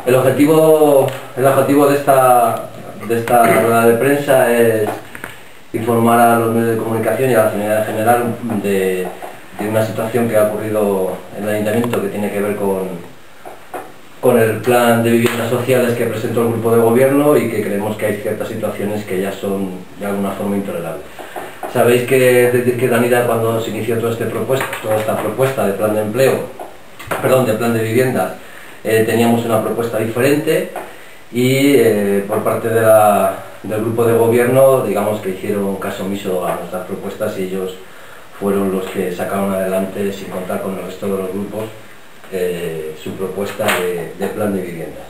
El objetivo de esta rueda de prensa es informar a los medios de comunicación y a la comunidad en general de una situación que ha ocurrido en el Ayuntamiento que tiene que ver con el plan de viviendas sociales que presentó el grupo de gobierno y que creemos que hay ciertas situaciones que ya son de alguna forma intolerables. Sabéis que desde Izquierda Unida, cuando se inició toda esta propuesta de plan de de plan de viviendas, teníamos una propuesta diferente y por parte del grupo de gobierno, digamos que hicieron caso omiso a nuestras propuestas y ellos fueron los que sacaron adelante, sin contar con el resto de los grupos, su propuesta de plan de viviendas.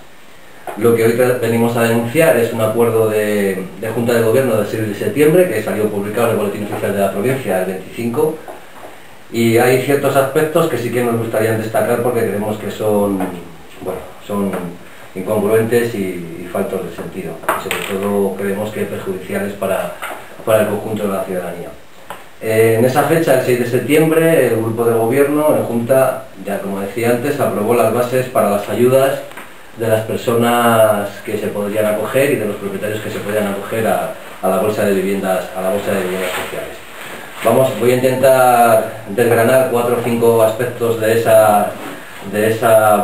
Lo que hoy venimos a denunciar es un acuerdo de Junta de Gobierno del 6 de septiembre que salió publicado en el Boletín Oficial de la Provincia el 25, y hay ciertos aspectos que sí que nos gustaría destacar porque creemos que son incongruentes y faltos de sentido, y sobre todo creemos que perjudiciales para el conjunto de la ciudadanía. En esa fecha, el 6 de septiembre, el grupo de gobierno en Junta, ya como decía antes, aprobó las bases para las ayudas de las personas que se podrían acoger y de los propietarios que se podrían acoger a la bolsa de viviendas sociales. Voy a intentar desgranar 4 o 5 aspectos de esa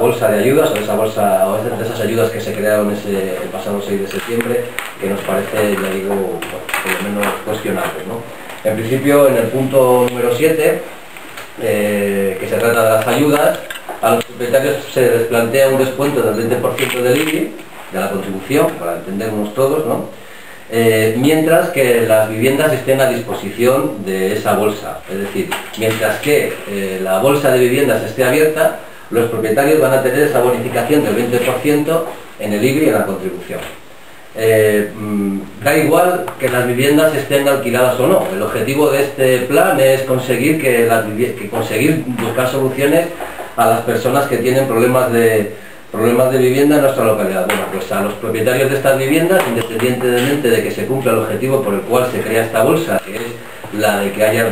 bolsa de ayudas o de esas ayudas que se crearon el pasado 6 de septiembre, que nos parece, ya digo, por lo menos cuestionables, ¿no? En principio, en el punto número 7, que se trata de las ayudas, a los propietarios se les plantea un descuento del 20% del IBI, de la contribución, para entendernos todos, ¿no? Mientras que las viviendas estén a disposición de esa bolsa. Es decir, mientras que la bolsa de viviendas esté abierta, los propietarios van a tener esa bonificación del 20% en el IBI y en la contribución. Da igual que las viviendas estén alquiladas o no. El objetivo de este plan es conseguir buscar soluciones a las personas que tienen problemas de vivienda en nuestra localidad. Bueno, pues a los propietarios de estas viviendas, independientemente de que se cumpla el objetivo por el cual se crea esta bolsa, que es la de que haya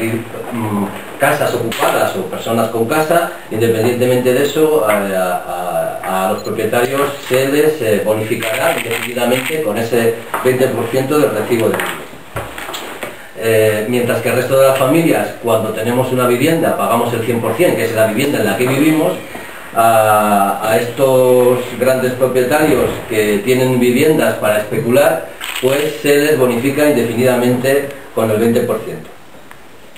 casas ocupadas o personas con casa, independientemente de eso, a los propietarios se les bonificará indefinidamente con ese 20% del recibo de IBI. Mientras que el resto de las familias, cuando tenemos una vivienda, pagamos el 100%, que es la vivienda en la que vivimos. A estos grandes propietarios que tienen viviendas para especular, pues se les bonifica indefinidamente con el 20%.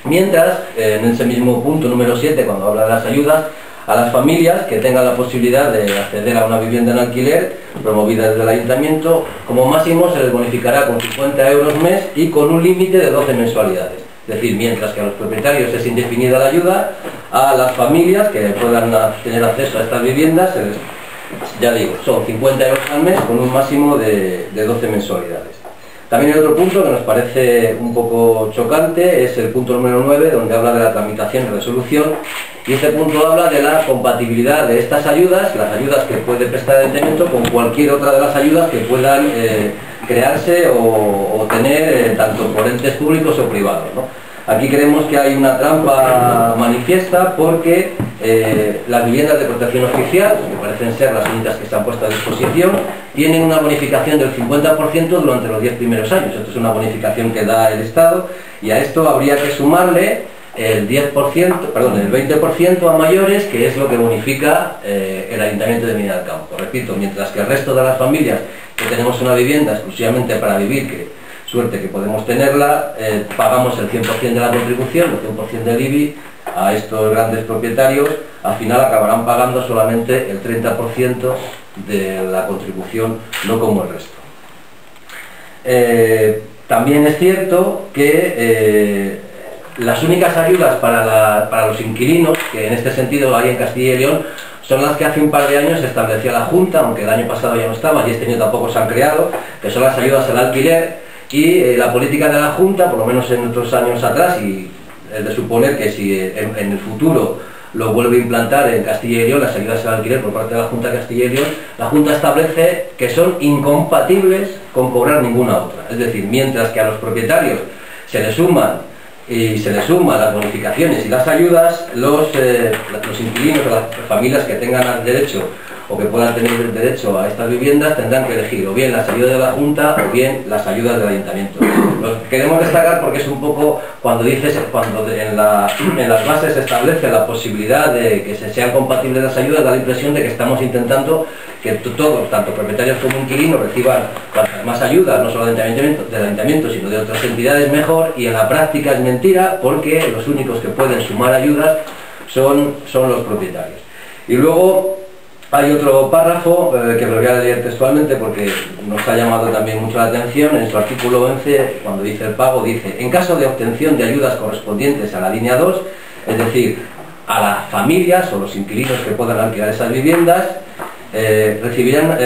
Mientras, en ese mismo punto número 7, cuando habla de las ayudas, a las familias que tengan la posibilidad de acceder a una vivienda en alquiler promovida desde el Ayuntamiento, como máximo se les bonificará con 50 euros mes y con un límite de 12 mensualidades. Es decir, mientras que a los propietarios es indefinida la ayuda, a las familias que puedan tener acceso a estas viviendas, ya digo, son 50 euros al mes con un máximo de 12 mensualidades. También hay otro punto que nos parece un poco chocante, es el punto número 9, donde habla de la tramitación y resolución, y este punto habla de la compatibilidad de estas ayudas, las ayudas que puede prestar el Ayuntamiento, con cualquier otra de las ayudas que puedan crearse o tener tanto por entes públicos o privados, ¿no? Aquí creemos que hay una trampa manifiesta porque las viviendas de protección oficial, que parecen ser las únicas que se han puesto a disposición, tienen una bonificación del 50% durante los 10 primeros años. Esto es una bonificación que da el Estado, y a esto habría que sumarle el 20% a mayores, que es lo que bonifica el Ayuntamiento de Medina del Campo. Repito, mientras que el resto de las familias que tenemos una vivienda exclusivamente para vivir, que suerte que podemos tenerla, pagamos el 100% de la contribución, el 100% del IBI. A estos grandes propietarios al final acabarán pagando solamente el 30% de la contribución, no como el resto. También es cierto que las únicas ayudas para los inquilinos, que en este sentido hay en Castilla y León, son las que hace un par de años establecía la Junta, aunque el año pasado ya no estaba y este año tampoco se han creado, que son las ayudas al alquiler. Y la política de la Junta, por lo menos en otros años atrás, y es de suponer que si en el futuro lo vuelve a implantar en Castilla y León, las ayudas al alquiler por parte de la Junta de Castilla y León, la Junta establece que son incompatibles con cobrar ninguna otra. Es decir, mientras que a los propietarios se les suman las bonificaciones y las ayudas, los inquilinos o las familias que tengan derecho o que puedan tener derecho a estas viviendas tendrán que elegir o bien las ayudas de la Junta o bien las ayudas del Ayuntamiento. Lo queremos destacar porque es un poco cuando en las bases se establece la posibilidad de que sean compatibles las ayudas, da la impresión de que estamos intentando que todos, tanto propietarios como inquilinos, reciban más ayudas, no solo del ayuntamiento, sino de otras entidades mejor, y en la práctica es mentira porque los únicos que pueden sumar ayudas son los propietarios. Y luego hay otro párrafo que lo voy a leer textualmente porque nos ha llamado también mucho la atención. En su artículo 11, cuando dice el pago, dice: en caso de obtención de ayudas correspondientes a la línea 2, es decir, a las familias o los inquilinos que puedan alquilar esas viviendas, recibirán,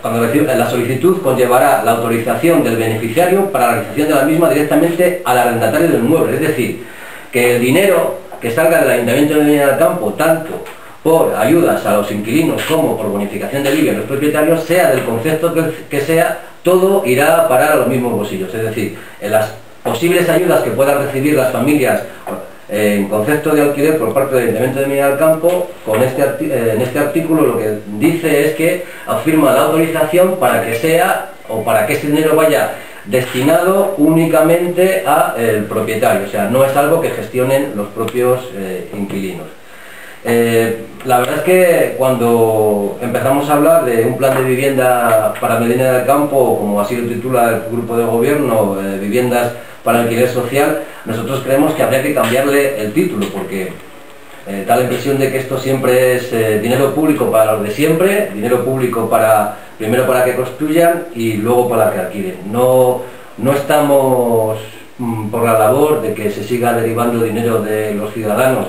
cuando reciban la solicitud, conllevará la autorización del beneficiario para la realización de la misma directamente al arrendatario del inmueble. Es decir, que el dinero que salga del Ayuntamiento de Medina del Campo, tanto por ayudas a los inquilinos como por bonificación de IBI a los propietarios, sea del concepto que sea, todo irá a parar a los mismos bolsillos. Es decir, en las posibles ayudas que puedan recibir las familias en concepto de alquiler por parte del Ayuntamiento de Medina del Campo, en este artículo lo que dice es que afirma la autorización para que sea, o para que ese dinero vaya destinado únicamente al propietario, o sea, no es algo que gestionen los propios inquilinos. La verdad es que cuando empezamos a hablar de un plan de vivienda para Medina del Campo, como así lo titula el grupo de gobierno, viviendas para alquiler social, nosotros creemos que habría que cambiarle el título, porque da la impresión de que esto siempre es dinero público para los de siempre, dinero público primero para que construyan y luego para que alquilen. No estamos por la labor de que se siga derivando dinero de los ciudadanos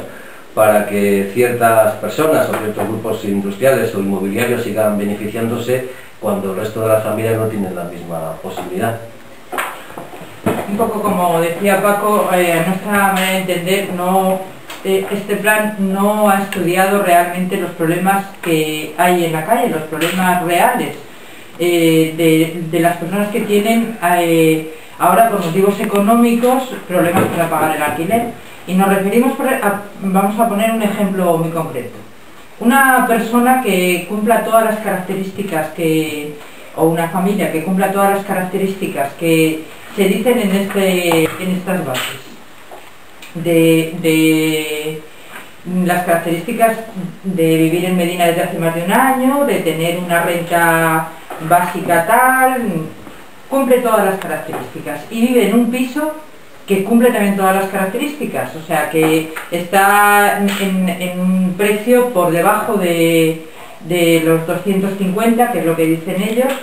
para que ciertas personas o ciertos grupos industriales o inmobiliarios sigan beneficiándose cuando el resto de las familias no tienen la misma posibilidad. Un poco como decía Paco, a nuestra manera de entender, este plan no ha estudiado realmente los problemas que hay en la calle, los problemas reales de las personas que tienen ahora por motivos económicos problemas para pagar el alquiler. Y nos referimos, vamos a poner un ejemplo muy concreto. Una persona que cumpla todas las características o una familia que cumpla todas las características que se dicen en estas bases. De las características de vivir en Medina desde hace más de un año, de tener una renta básica tal, cumple todas las características y vive en un piso que cumple también todas las características, o sea que está en un precio por debajo de los 250, que es lo que dicen ellos,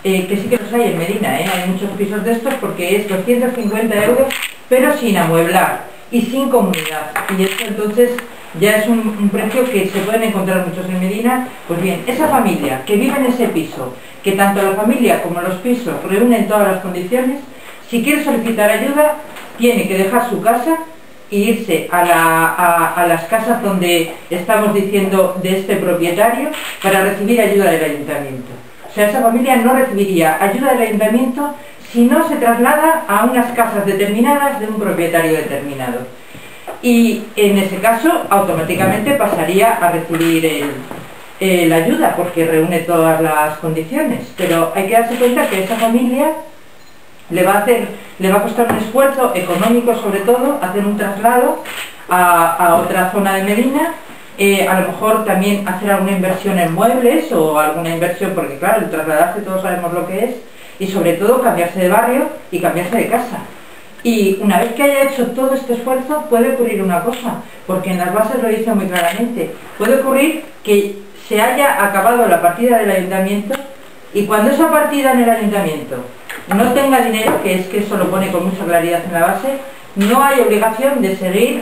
que sí que los hay en Medina, hay muchos pisos de estos porque es 250 euros, pero sin amueblar y sin comunidad, y esto entonces ya es un precio que se pueden encontrar muchos en Medina. Pues bien, esa familia que vive en ese piso, que tanto la familia como los pisos reúnen todas las condiciones, si quiere solicitar ayuda, tiene que dejar su casa e irse a las casas donde estamos diciendo de este propietario para recibir ayuda del ayuntamiento. O sea, esa familia no recibiría ayuda del ayuntamiento si no se traslada a unas casas determinadas de un propietario determinado. Y en ese caso, automáticamente pasaría a recibir la ayuda, porque reúne todas las condiciones. Pero hay que darse cuenta que esa familia le va a costar un esfuerzo económico, sobre todo, hacer un traslado a otra zona de Medina, a lo mejor también hacer alguna inversión en muebles o alguna inversión, porque claro, el trasladarse todos sabemos lo que es, y sobre todo cambiarse de barrio y cambiarse de casa. Y una vez que haya hecho todo este esfuerzo, puede ocurrir una cosa, porque en las bases lo dice muy claramente, puede ocurrir que se haya acabado la partida del ayuntamiento y cuando esa partida en el ayuntamiento no tenga dinero, que es que eso lo pone con mucha claridad en la base, no hay obligación de seguir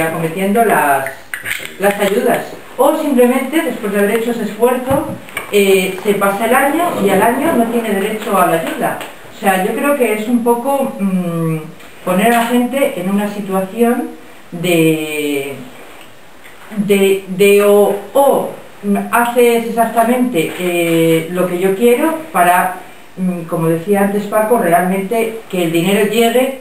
acometiendo las ayudas, o simplemente después de haber hecho ese esfuerzo se pasa el año y al año no tiene derecho a la ayuda. O sea, yo creo que es un poco poner a la gente en una situación o haces exactamente lo que yo quiero para, como decía antes Paco, realmente que el dinero llegue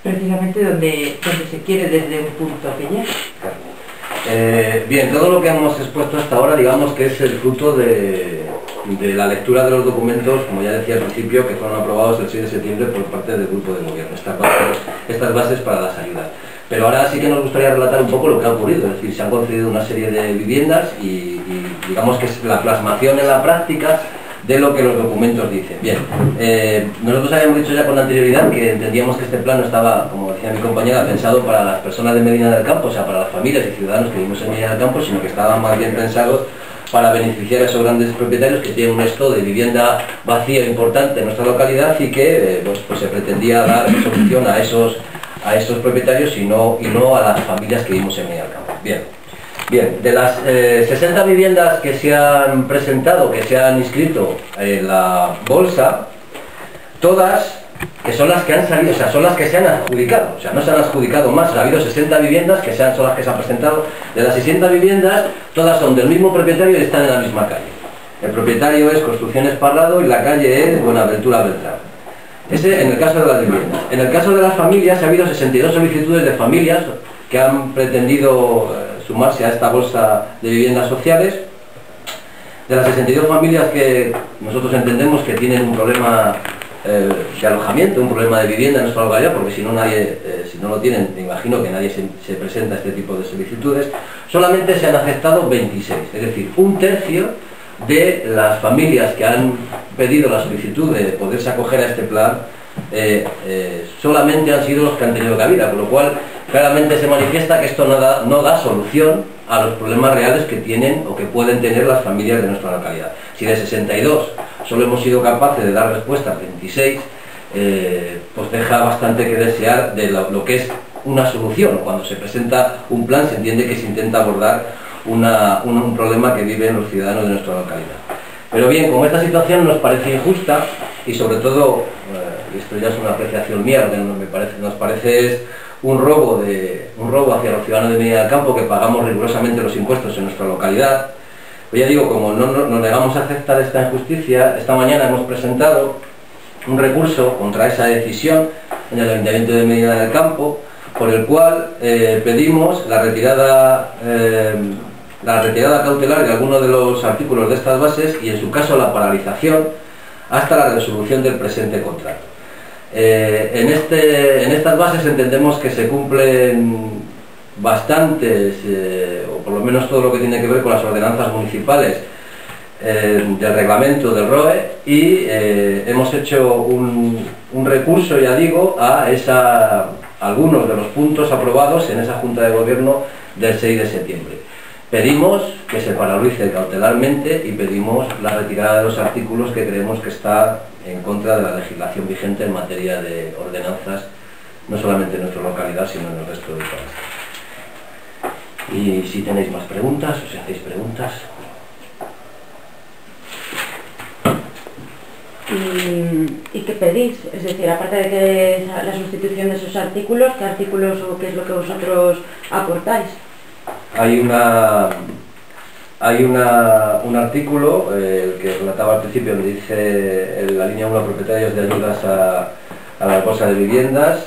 precisamente donde se quiere, desde un punto que llegue. Bien, todo lo que hemos expuesto hasta ahora, digamos que es el fruto de la lectura de los documentos, como ya decía al principio, que fueron aprobados el 6 de septiembre por parte del grupo de gobierno, estas bases para las ayudas. Pero ahora sí que nos gustaría relatar un poco lo que ha ocurrido, es decir, se han concedido una serie de viviendas y digamos que es la plasmación en la práctica de lo que los documentos dicen. Bien, nosotros habíamos dicho ya con anterioridad que entendíamos que este plan no estaba, como decía mi compañera, pensado para las personas de Medina del Campo, o sea, para las familias y ciudadanos que vivimos en Medina del Campo, sino que estaban más bien pensados para beneficiar a esos grandes propietarios que tienen un stock de vivienda vacía importante en nuestra localidad y que pues se pretendía dar solución a esos propietarios y no a las familias que vivimos en Medina del Campo. Bien, de las 60 viviendas que se han presentado, que se han inscrito en la bolsa, todas, que son las que han salido, o sea, son las que se han adjudicado, o sea, no se han adjudicado más, ha habido 60 viviendas que son las que se han presentado. De las 60 viviendas, todas son del mismo propietario y están en la misma calle. El propietario es Construcciones Parrado y la calle es Buenaventura Beltrán. Ese en el caso de las viviendas. En el caso de las familias, ha habido 62 solicitudes de familias que han pretendido sumarse a esta bolsa de viviendas sociales. De las 62 familias que nosotros entendemos que tienen un problema de alojamiento, un problema de vivienda en nuestra localidad, porque si no lo tienen, me imagino que nadie se presenta a este tipo de solicitudes, solamente se han aceptado 26, es decir, un tercio de las familias que han pedido la solicitud de poderse acoger a este plan solamente han sido los que han tenido cabida, con lo cual claramente se manifiesta que esto no da solución a los problemas reales que tienen o que pueden tener las familias de nuestra localidad. Si de 62 solo hemos sido capaces de dar respuesta a 26, pues deja bastante que desear de lo que es una solución. Cuando se presenta un plan se entiende que se intenta abordar un problema que viven los ciudadanos de nuestra localidad. Pero bien, como esta situación nos parece injusta y sobre todo, esto ya es una apreciación mía, lo que nos parece es un robo hacia los ciudadanos de Medina del Campo, que pagamos rigurosamente los impuestos en nuestra localidad. Pues ya digo, como no nos negamos a aceptar esta injusticia, esta mañana hemos presentado un recurso contra esa decisión en el Ayuntamiento de Medina del Campo, por el cual pedimos la retirada cautelar de algunos de los artículos de estas bases y en su caso la paralización hasta la resolución del presente contrato. En estas bases entendemos que se cumplen bastantes, o por lo menos todo lo que tiene que ver con las ordenanzas municipales del reglamento del ROE, y hemos hecho un recurso, ya digo, a algunos de los puntos aprobados en esa Junta de Gobierno del 6 de septiembre. Pedimos que se paralice cautelarmente y pedimos la retirada de los artículos que creemos que está en contra de la legislación vigente en materia de ordenanzas, no solamente en nuestra localidad, sino en el resto del país. Y si tenéis más preguntas, o si hacéis preguntas. ¿Y qué pedís? Es decir, aparte de que la sustitución de esos artículos, ¿qué artículos o qué es lo que vosotros aportáis? Hay un artículo, el que relataba al principio, donde dice en la línea 1 propietarios de ayudas a la bolsa de viviendas,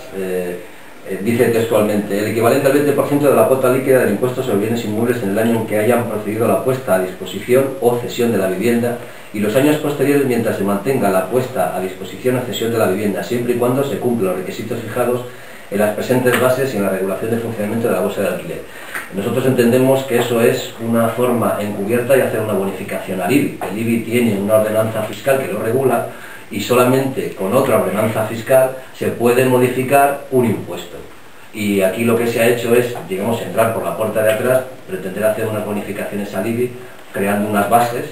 dice textualmente: el equivalente al 20% de la cuota líquida del impuesto sobre bienes inmuebles en el año en que hayan procedido a la puesta a disposición o cesión de la vivienda, y los años posteriores mientras se mantenga la puesta a disposición o cesión de la vivienda, siempre y cuando se cumplan los requisitos fijados en las presentes bases y en la regulación de funcionamiento de la bolsa de alquiler. Nosotros entendemos que eso es una forma encubierta de hacer una bonificación al IBI. El IBI tiene una ordenanza fiscal que lo regula y solamente con otra ordenanza fiscal se puede modificar un impuesto. Y aquí lo que se ha hecho es, digamos, entrar por la puerta de atrás, pretender hacer unas bonificaciones al IBI creando unas bases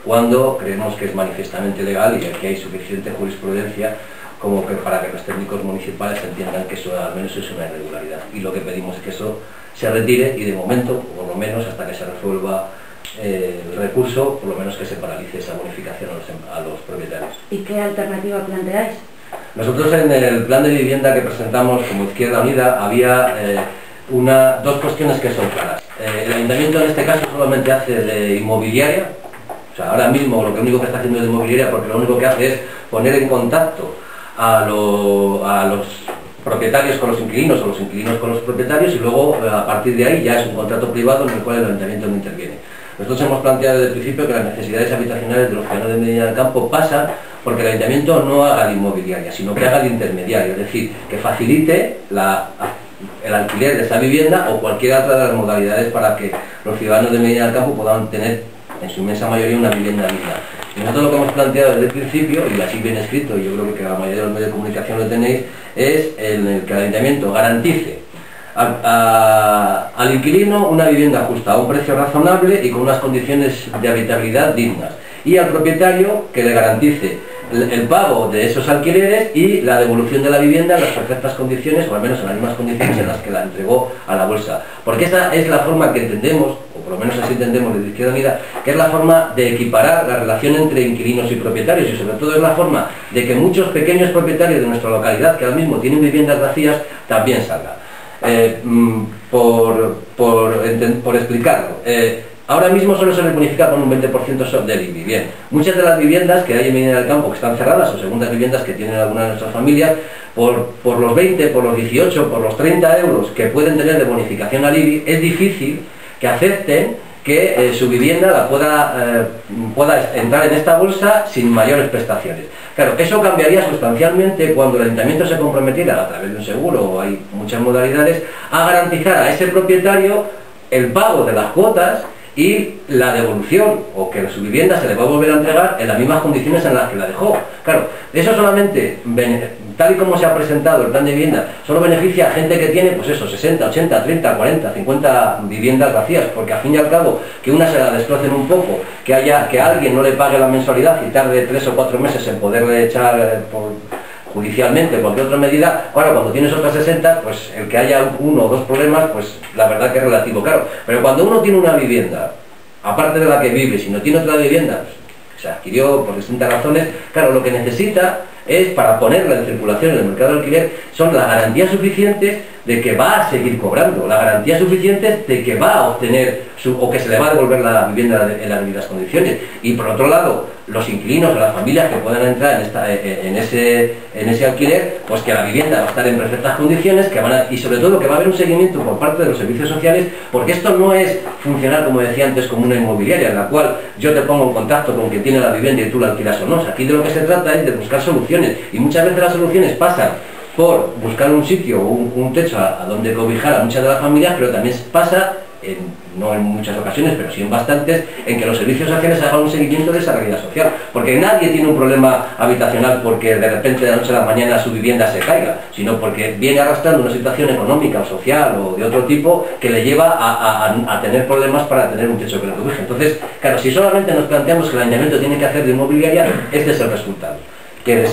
cuando creemos que es manifiestamente legal y que aquí hay suficiente jurisprudencia como que para que los técnicos municipales entiendan que eso al menos es una irregularidad. Y lo que pedimos es que eso se retire y de momento, por lo menos hasta que se resuelva el recurso, por lo menos que se paralice esa bonificación a los propietarios. ¿Y qué alternativa planteáis? Nosotros en el plan de vivienda que presentamos como Izquierda Unida había dos cuestiones que son claras. El ayuntamiento en este caso solamente hace de inmobiliaria, o sea, ahora mismo lo único que está haciendo es de inmobiliaria, porque lo único que hace es poner en contacto a los propietarios con los inquilinos o los inquilinos con los propietarios, y luego a partir de ahí ya es un contrato privado en el cual el ayuntamiento no interviene. Nosotros hemos planteado desde el principio que las necesidades habitacionales de los ciudadanos de Medina del Campo pasan porque el ayuntamiento no haga de inmobiliaria, sino que haga de intermediario, es decir, que facilite el alquiler de esa vivienda o cualquier otra de las modalidades para que los ciudadanos de Medina del Campo puedan tener en su inmensa mayoría una vivienda digna. Y nosotros lo que hemos planteado desde el principio, y así bien escrito, y yo creo que la mayoría de los medios de comunicación lo tenéis, es en el que el ayuntamiento garantice al inquilino una vivienda justa, a un precio razonable y con unas condiciones de habitabilidad dignas, y al propietario que le garantice el pago de esos alquileres y la devolución de la vivienda en las perfectas condiciones, o al menos en las mismas condiciones en las que la entregó a la bolsa. Porque esa es la forma que entendemos, o por lo menos así entendemos desde Izquierda Unida, que es la forma de equiparar la relación entre inquilinos y propietarios, y sobre todo es la forma de que muchos pequeños propietarios de nuestra localidad, que ahora mismo tienen viviendas vacías, también salgan. Por explicarlo, ahora mismo solo se les bonifica con un 20% del IBI. Bien, muchas de las viviendas que hay en Medina del Campo que están cerradas, o segundas viviendas que tienen algunas de nuestras familias, por los 20, por los 18, por los 30 euros que pueden tener de bonificación al IBI, es difícil que acepten que su vivienda pueda entrar en esta bolsa sin mayores prestaciones. Claro, eso cambiaría sustancialmente cuando el ayuntamiento se comprometiera, a través de un seguro, o hay muchas modalidades, a garantizar a ese propietario el pago de las cuotas y la devolución, o que su vivienda se le va a volver a entregar en las mismas condiciones en las que la dejó. Claro, eso solamente, tal y como se ha presentado el plan de vivienda, solo beneficia a gente que tiene, pues eso, 60, 80, 30, 40, 50 viviendas vacías, porque al fin y al cabo, que una se la destrocen un poco, que alguien no le pague la mensualidad y tarde 3 o 4 meses en poderle echar judicialmente cualquier otra medida, ahora cuando tienes otras 60, pues el que haya uno o dos problemas, pues la verdad que es relativo, claro. Pero cuando uno tiene una vivienda, aparte de la que vive, si no tiene otra vivienda, pues, se adquirió por distintas razones, claro, lo que necesita es, para ponerla en circulación en el mercado de alquiler, son las garantías suficientes de que va a seguir cobrando, las garantías suficientes de que va a obtener o que se le va a devolver la vivienda en las debidas condiciones. Y por otro lado, los inquilinos o las familias que puedan entrar en ese alquiler, pues que la vivienda va a estar en perfectas condiciones, y sobre todo que va a haber un seguimiento por parte de los servicios sociales, porque esto no es funcionar, como decía antes, como una inmobiliaria, en la cual yo te pongo en contacto con quien tiene la vivienda y tú la alquilas o no. O sea, aquí de lo que se trata es de buscar soluciones, y muchas veces las soluciones pasan por buscar un sitio o un techo a donde cobijar a muchas de las familias, pero también pasa, no en muchas ocasiones, pero sí en bastantes, en que los servicios sociales hagan un seguimiento de esa realidad social, porque nadie tiene un problema habitacional porque de repente de la noche a la mañana su vivienda se caiga, sino porque viene arrastrando una situación económica o social o de otro tipo que le lleva a tener problemas para tener un techo que lo cobije. Entonces, claro, si solamente nos planteamos que el ayuntamiento tiene que hacer de inmobiliaria, este es el resultado, que de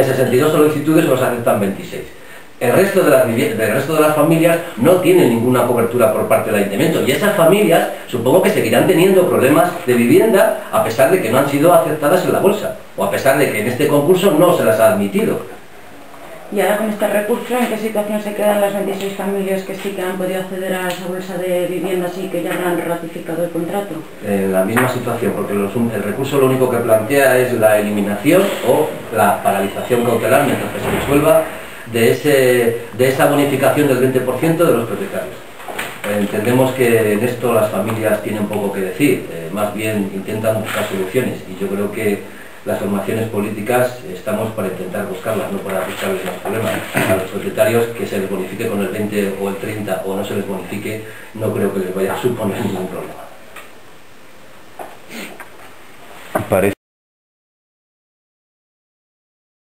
62 solicitudes los aceptan 26. El resto de las familias no tienen ninguna cobertura por parte del ayuntamiento, y esas familias supongo que seguirán teniendo problemas de vivienda a pesar de que no han sido aceptadas en la bolsa, o a pesar de que en este concurso no se las ha admitido. Y ahora con este recurso, ¿en qué situación se quedan las 26 familias que sí que han podido acceder a esa bolsa de viviendas y que ya han ratificado el contrato? En la misma situación, porque el recurso lo único que plantea es la eliminación o la paralización cautelar mientras que se resuelva de esa bonificación del 20% de los propietarios. Entendemos que en esto las familias tienen poco que decir, más bien intentan buscar soluciones, y yo creo que las formaciones políticas estamos para intentar buscarlas, no para buscarles los problemas. A los propietarios, que se les bonifique con el 20 o el 30 o no se les bonifique, no creo que les vaya a suponer ningún problema.